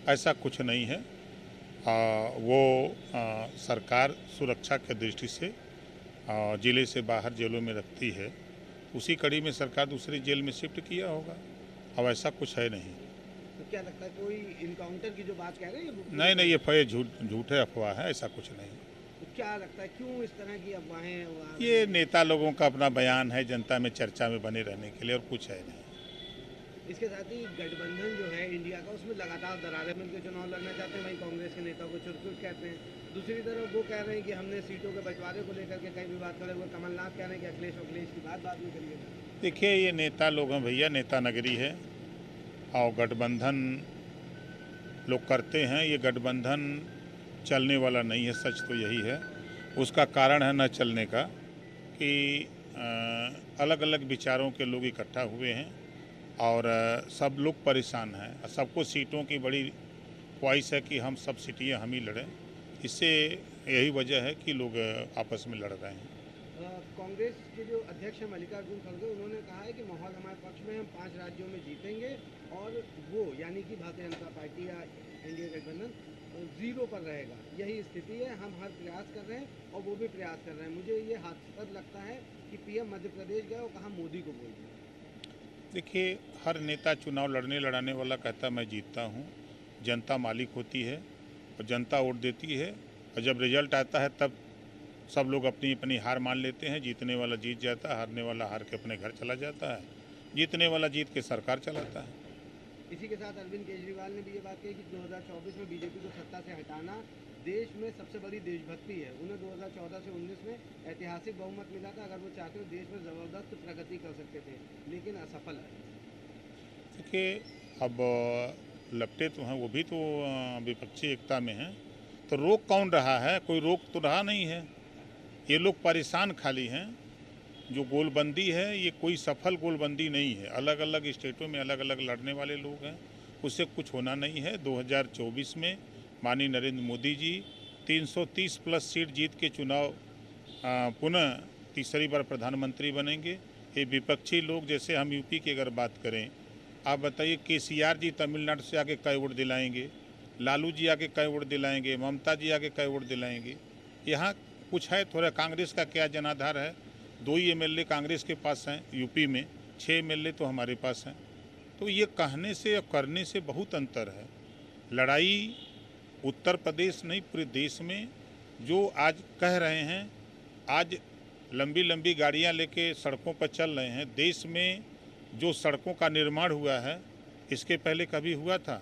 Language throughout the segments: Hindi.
ऐसा कुछ नहीं है। वो सरकार सुरक्षा के दृष्टि से जिले से बाहर जेलों में रखती है। उसी कड़ी में सरकार दूसरी जेल में शिफ्ट किया होगा। अब ऐसा कुछ है नहीं। तो क्या लगता है कोई इनकाउंटर की जो बात कह रहे हैं नहीं नहीं, ये झूठ है, अफवाह है, ऐसा कुछ नहीं। तो क्या लगता है क्यों इस तरह की अफवाहें आ रही ये हैं? नेता लोगों का अपना बयान है जनता में चर्चा में बने रहने के लिए, और कुछ है नहीं। इसके साथ ही गठबंधन जो है इंडिया का, उसमें लगातार दरारें मिलकर चुनाव लड़ना चाहते हैं। वहीं कांग्रेस के नेता को चुरकुट कहते हैं। दूसरी तरफ वो कह रहे हैं कि हमने सीटों के बंटवारे को लेकर के कई विवाद करे हुए। कमलनाथ कह रहे हैं कि अखिलेश की बात बाद में करिएगा। देखिए, ये नेता लोग हैं भैया, नेता नगरी है, और गठबंधन लोग करते हैं। ये गठबंधन चलने वाला नहीं है, सच तो यही है। उसका कारण है न चलने का कि अलग अलग विचारों के लोग इकट्ठा हुए हैं, और सब लोग परेशान हैं। सबको सीटों की बड़ी ख्वाहिश है कि हम सब सीटें हम ही लड़ें। इससे यही वजह है कि लोग आपस में लड़ रहे हैं। कांग्रेस के जो अध्यक्ष हैं मल्लिकार्जुन खड़गे, उन्होंने कहा है कि माहौल हमारे पक्ष में, हम 5 राज्यों में जीतेंगे, और वो यानी कि भारतीय जनता पार्टी या एनडीए गठबंधन 0 पर रहेगा। यही स्थिति है, हम हर प्रयास कर रहे हैं और वो भी प्रयास कर रहे हैं। मुझे ये हास्यास्पद लगता है कि पीएम मध्य प्रदेश गए और कहा मोदी को बोल दिया। देखिए, हर नेता चुनाव लड़ाने वाला कहता मैं जीतता हूँ। जनता मालिक होती है और जनता वोट देती है, और जब रिजल्ट आता है तब सब लोग अपनी अपनी हार मान लेते हैं। जीतने वाला जीत जाता है, हारने वाला हार के अपने घर चला जाता है, जीतने वाला जीत के सरकार चलाता है। इसी के साथ अरविंद केजरीवाल ने भी ये बात कही कि 2024 में बीजेपी को सत्ता से हटाना देश में सबसे बड़ी देशभक्ति है। उन्हें 2014 से 19 में ऐतिहासिक बहुमत मिला था। अगर वो चाहते तो देश में ज़बरदस्त प्रगति कर सकते थे, लेकिन असफल है। देखिए, अब लपटे तो हैं, वो भी तो विपक्षी एकता में हैं, तो रोक कौन रहा है? कोई रोक तो रहा नहीं है। ये लोग परेशान खाली हैं। जो गोलबंदी है, ये कोई सफल गोलबंदी नहीं है। अलग अलग स्टेटों में अलग अलग लड़ने वाले लोग हैं, उससे कुछ होना नहीं है। 2024 में माननीय नरेंद्र मोदी जी 330 प्लस सीट जीत के चुनाव पुनः तीसरी बार प्रधानमंत्री बनेंगे। ये विपक्षी लोग, जैसे हम यूपी की अगर बात करें, आप बताइए केसीआर जी तमिलनाडु से आके कई वोट दिलाएंगे, लालू जी आके कई वोट दिलाएंगे, ममता जी आके कई वोट दिलाएंगे। यहाँ कुछ है थोड़ा। कांग्रेस का क्या जनाधार है? 2 ही एमएलए कांग्रेस के पास हैं यूपी में, 6 एमएलए तो हमारे पास हैं। तो ये कहने से और करने से बहुत अंतर है। लड़ाई उत्तर प्रदेश नहीं, पूरे देश में जो आज कह रहे हैं, आज लंबी लंबी गाड़ियां लेके सड़कों पर चल रहे हैं। देश में जो सड़कों का निर्माण हुआ है, इसके पहले कभी हुआ था?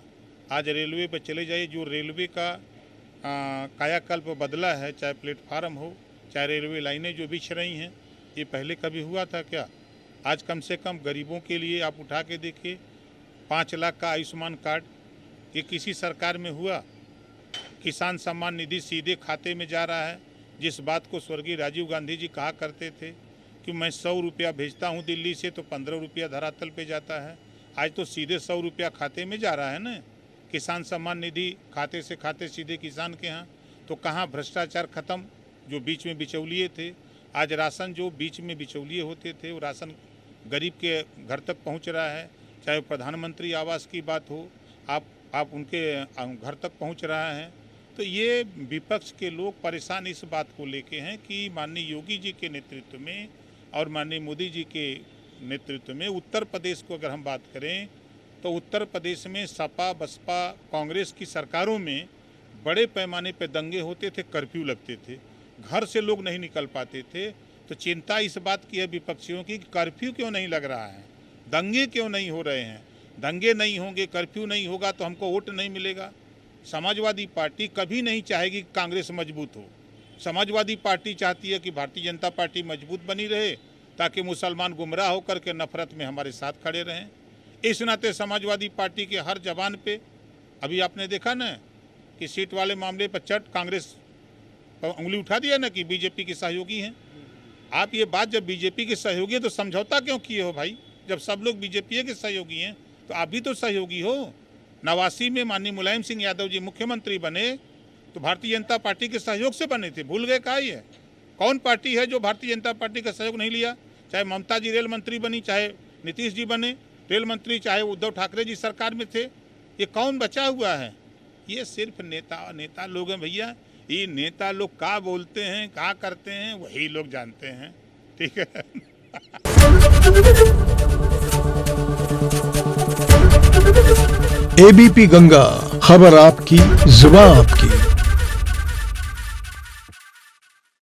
आज रेलवे पर चले जाइए, जो रेलवे का कायाकल्प बदला है, चाहे प्लेटफार्म हो, चाहे रेलवे लाइनें जो बिछ रही हैं, ये पहले कभी हुआ था क्या? आज कम से कम गरीबों के लिए आप उठा के देखिए, 5 लाख का आयुष्मान कार्ड, ये किसी सरकार में हुआ? किसान सम्मान निधि सीधे खाते में जा रहा है। जिस बात को स्वर्गीय राजीव गांधी जी कहा करते थे कि मैं 100 रुपया भेजता हूँ दिल्ली से तो 15 रुपया धरातल पे जाता है, आज तो सीधे 100 रुपया खाते में जा रहा है ना। किसान सम्मान निधि खाते से खाते सीधे किसान के यहाँ। तो कहाँ भ्रष्टाचार खत्म? जो बीच में बिचौलिए थे, आज राशन जो बीच में बिचौलिए होते थे, वो राशन गरीब के घर तक पहुँच रहा है। चाहे प्रधानमंत्री आवास की बात हो, आप उनके घर तक पहुँच रहा है। तो ये विपक्ष के लोग परेशान इस बात को लेके हैं कि माननीय योगी जी के नेतृत्व में और माननीय मोदी जी के नेतृत्व में उत्तर प्रदेश को अगर हम बात करें, तो उत्तर प्रदेश में सपा बसपा कांग्रेस की सरकारों में बड़े पैमाने पर दंगे होते थे, कर्फ्यू लगते थे, घर से लोग नहीं निकल पाते थे। तो चिंता इस बात की है विपक्षियों की कि कर्फ्यू क्यों नहीं लग रहा है, दंगे क्यों नहीं हो रहे हैं। दंगे नहीं होंगे, कर्फ्यू नहीं होगा तो हमको वोट नहीं मिलेगा। समाजवादी पार्टी कभी नहीं चाहेगी कि कांग्रेस मजबूत हो। समाजवादी पार्टी चाहती है कि भारतीय जनता पार्टी मजबूत बनी रहे, ताकि मुसलमान गुमराह होकर के नफरत में हमारे साथ खड़े रहें। इस नाते समाजवादी पार्टी के हर जबान पे, अभी आपने देखा ना कि सीट वाले मामले पर चट कांग्रेस उंगली उठा दिया ना कि बीजेपी के सहयोगी हैं। आप ये बात, जब बीजेपी के सहयोगी हैं तो समझौता क्यों किए हो भाई? जब सब लोग बीजेपी के सहयोगी हैं तो आप भी तो सहयोगी हो। 89 में माननीय मुलायम सिंह यादव जी मुख्यमंत्री बने तो भारतीय जनता पार्टी के सहयोग से बने थे, भूल गए का? ये कौन पार्टी है जो भारतीय जनता पार्टी का सहयोग नहीं लिया? चाहे ममता जी रेल मंत्री बनी, चाहे नीतीश जी बने रेल मंत्री, चाहे उद्धव ठाकरे जी सरकार में थे, ये कौन बचा हुआ है? ये सिर्फ नेता लोग हैं भैया। ये नेता लोग क्या बोलते हैं, क्या करते हैं, वही लोग जानते हैं। ठीक है। एबीपी गंगा, खबर आपकी, जुबान आपकी।